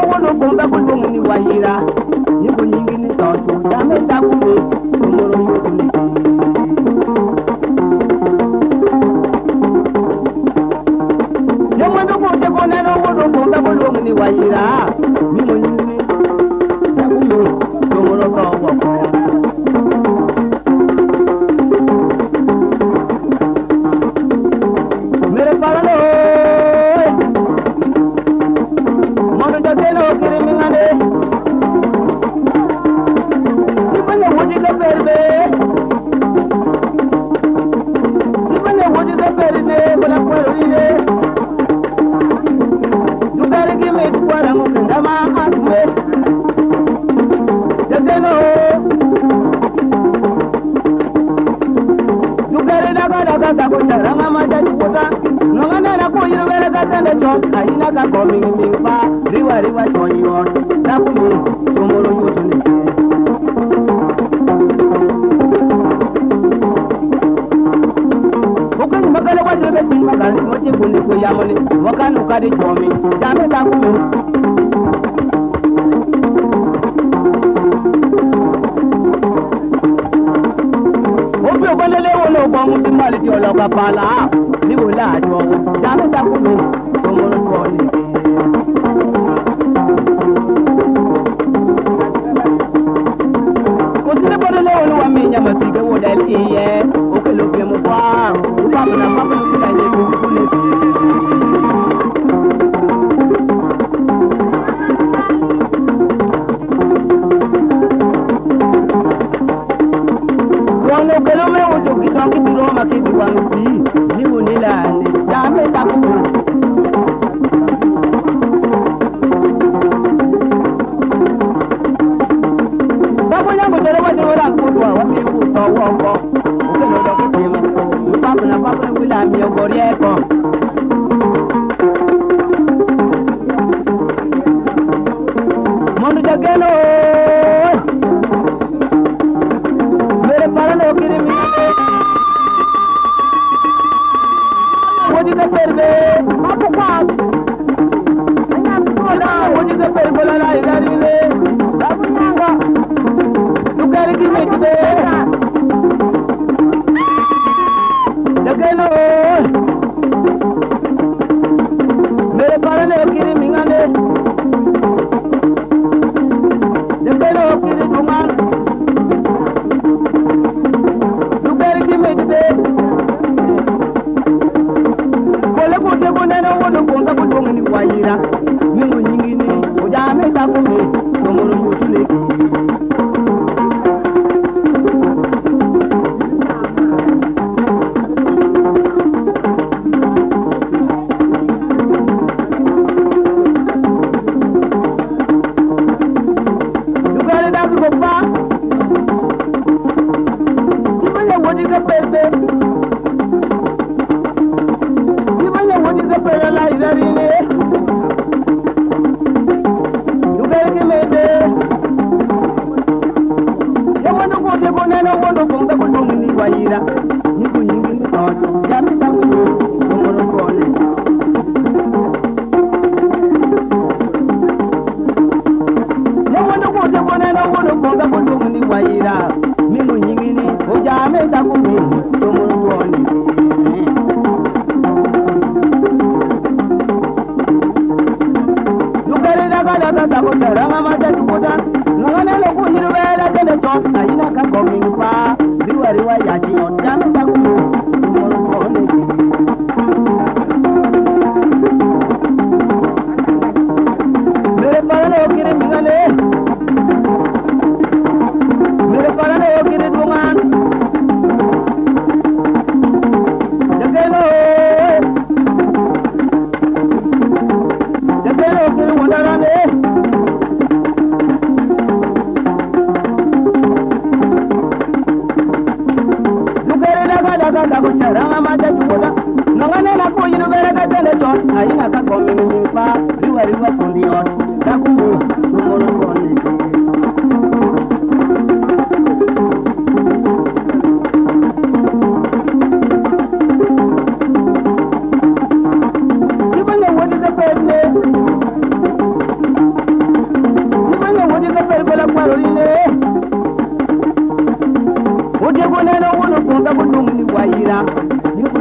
wono bomba kulungu ni wayira niko nyingi ni toto dame takume tomoro yotuni yomando kote kona no wono bomba kulungu ni wayira niko nyingi ni takume tomoro kawa mere parano mono jageno kirimingane simane wodi ga perbe kola kwero ide dugare gi me kwara mo ndama atwe jageno dugare daga ko charanga ma jadi kota ngana na ko yiro wera ga tande chon kaina ka ko mi pa riwa chon yor da ku mi tomoro yoto ni okan magala wa daga tin magala mo ti bunni ko yamoni wakanu ka di chomi jame da ku mi le wolo bo mu ti mali ti olo ka pala ni wala ajo jame ta ku mi tomoro ko ni ko ti bo le wolo wa mi nya ma ti ke wo del iye o ke lo ke mo kwa u pa na ti la ye ku ni wono ke lo me wo jo ki ton ki ro ma ki di wa ni ni wo ni la ni jame ta ku babo yango tere wa ora ku wa mi ku to wo ko o ke lo do ku ti mo u pa na wi la mi o gori e ko mondo jageno mere parano kiri mi wodi ka perbe apo kwa wodi ka perbe la la igari le babu nyanga dugari ki me tibe dageno mere parano kiri mi ngane dageno kiri duman kole kote koneno wono bonga kodongo ni wayira mingo nyingini ojame takume tomoro mutule dugare dagu gopa timanya wodi ka perde la idarine dugare ki mede yamono ko te ko neno wono ko ngabo dum ni wayira ni ko nyingi ni to jami ta ko mono ko ne yamono ko te ko neno wono ko ngabo dum ni wayira mi mo nyingi ni o jami ta ko mono ko ne daga ko charanga ma ja tukodan ngane lo ko hiru wela tene ton aina ka ko mi pa riwa ya ji on jame ta ko mo ko ne mere parano kire mingane mere parano kire duman jageno kire wondarane dago charanga ma ja jukoda nongane la ko yino bere ka tele chon aina ka ko mi pa riwa tondi on ta ku mo no ko ni jibane wodi de perne Ute kunene uno kunga kutumuni waira. Niku